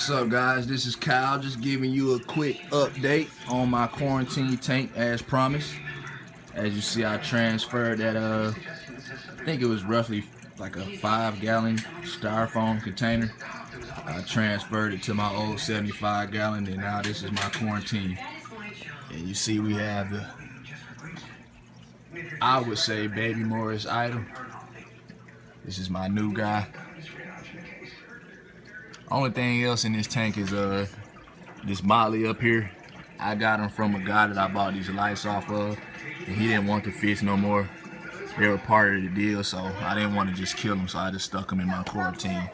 What's up, guys? This is Kyle, just giving you a quick update on my quarantine tank as promised. As you see, I transferred that I think it was roughly like a 5-gallon styrofoam container. I transferred it to my old 75-gallon, and now this is my quarantine. And you see we have the, I would say, Baby Morris idol. This is my new guy. Only thing else in this tank is this Molly up here. I got them from a guy that I bought these lights off of, and he didn't want the fish no more. They were part of the deal, so I didn't want to just kill them, so I just stuck him in my quarantine.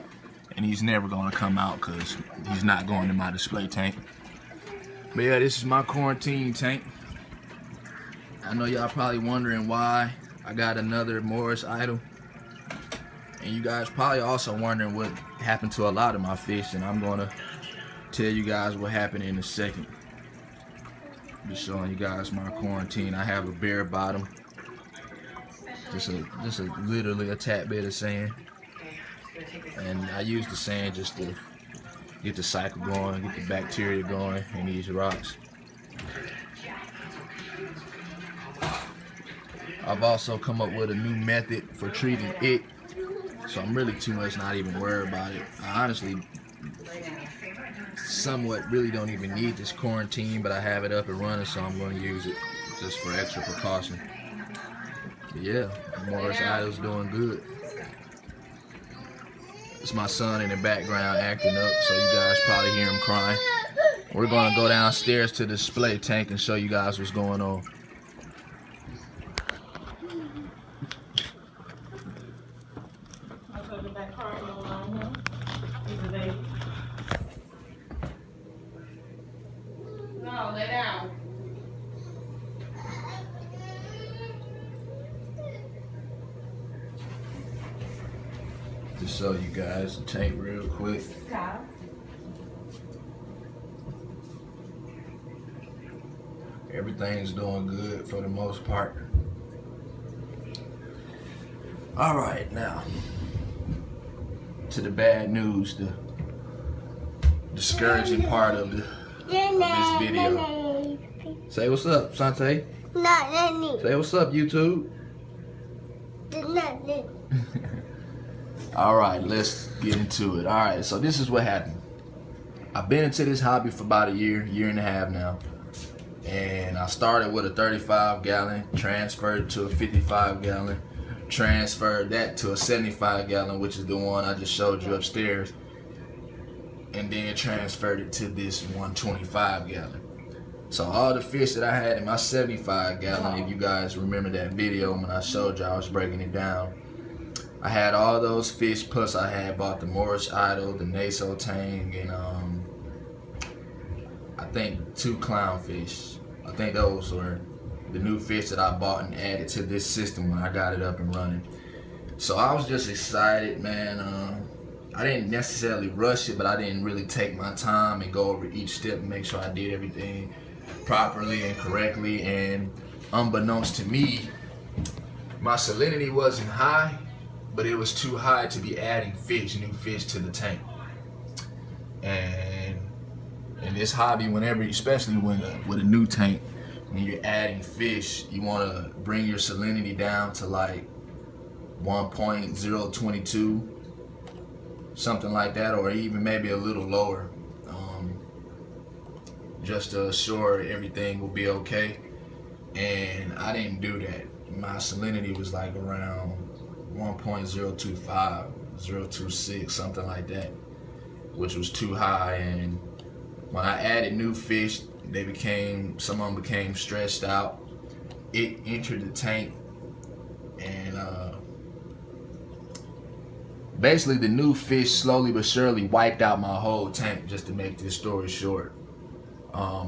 And he's never gonna come out because he's not going in my display tank. But yeah, this is my quarantine tank. I know y'all probably wondering why I got another Morris idol. And you guys probably also wondering what happened to a lot of my fish, and I'm gonna tell you guys what happened in a second. Just showing you guys my quarantine. I have a bare bottom, just literally a tad bit of sand, and I use the sand just to get the cycle going, get the bacteria going in these rocks. I've also come up with a new method for treating it. So I'm really too much not even worried about it. I honestly somewhat really don't even need this quarantine, but I have it up and running, so I'm going to use it just for extra precaution. But yeah, Morris Idol's doing good. It's my son in the background acting up, so you guys probably hear him crying. We're going to go downstairs to the display tank and show you guys what's going on. No, lay down. Just show you guys the tank real quick. Stop. Everything's doing good for the most part. All right, now to the bad news, the discouraging part of this video. Say what's up, Sante. Say what's up, YouTube. All right, let's get into it. All right, so this is what happened. I've been into this hobby for about a year and a half now. And I started with a 35-gallon, transferred to a 55-gallon, transferred that to a 75-gallon, which is the one I just showed you upstairs, and then transferred it to this 125-gallon. So all the fish that I had in my 75-gallon, if you guys remember that video when I showed you I was breaking it down, I had all those fish, plus I had bought the Morris idol, the Naso tang, and I think 2 clownfish. I think those were the new fish that I bought and added to this system when I got it up and running. So I was just excited, man. I didn't necessarily rush it, but I didn't really take my time and go over each step and make sure I did everything properly and correctly. And unbeknownst to me, my salinity wasn't high, but it was too high to be adding new fish to the tank. And in this hobby, whenever, especially with a new tank, when you're adding fish, you want to bring your salinity down to like 1.022, something like that, or even maybe a little lower, just to assure everything will be okay. And I didn't do that. My salinity was like around 1.025, 0.26, something like that, which was too high. And when I added new fish, some of them became stressed out. It entered the tank, and basically the new fish slowly but surely wiped out my whole tank, just to make this story short.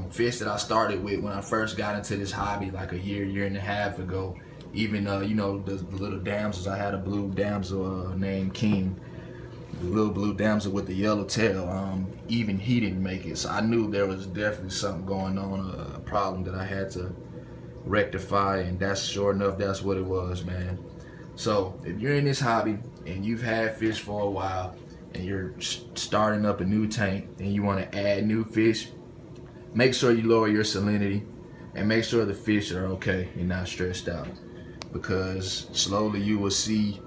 Fish that I started with when I first got into this hobby like a year and a half ago, even you know, the little damsels. I had a blue damsel named King, the little blue damsel with the yellow tail. Even he didn't make it, so I knew there was definitely something going on, a problem that I had to rectify, and that's sure enough, that's what it was, man. So if you're in this hobby and you've had fish for a while, and you're starting up a new tank and you want to add new fish, make sure you lower your salinity and make sure the fish are okay and not stressed out, because slowly you will see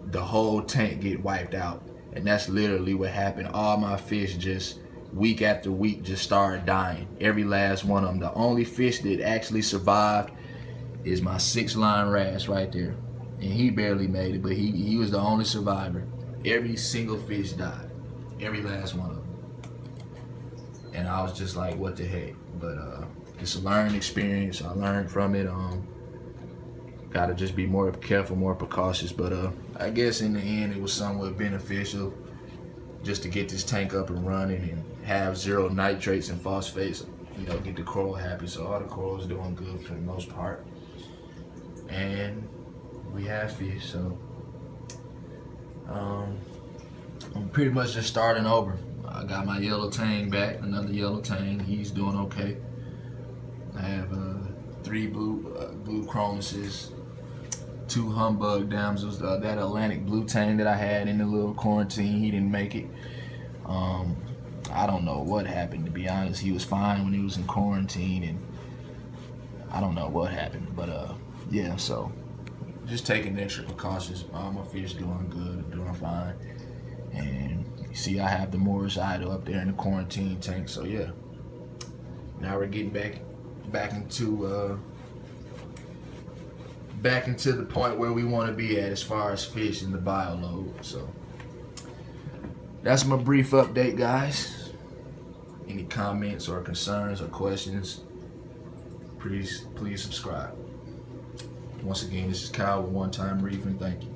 the whole tank get wiped out. And that's literally what happened. All my fish just week after week just started dying. Every last one of them. The only fish that actually survived is my 6-line wrasse right there. And he barely made it, but he was the only survivor. Every single fish died. Every last one of them. And I was just like, what the heck? But it's a learning experience. I learned from it. Gotta just be more careful, more precautious. But I guess in the end, it was somewhat beneficial just to get this tank up and running and have 0 nitrates and phosphates. You know, get the coral happy. So all the coral's doing good for the most part. And we have fish, so I'm pretty much just starting over. I got my yellow tang back, another yellow tang. He's doing okay. I have 3 blue chromuses, 2 humbug damsels. That Atlantic blue tang that I had in the little quarantine, he didn't make it. I don't know what happened, to be honest. He was fine when he was in quarantine, and I don't know what happened, but yeah, so just taking extra precautions. All my fish doing good, doing fine. And you see I have the Morris idol up there in the quarantine tank, so yeah. Now we're getting back into the point where we want to be at as far as fish in the bio load. So that's my brief update, guys. Any comments or concerns or questions, please subscribe. Once again, this is Kyle with One Time Reefing. Thank you.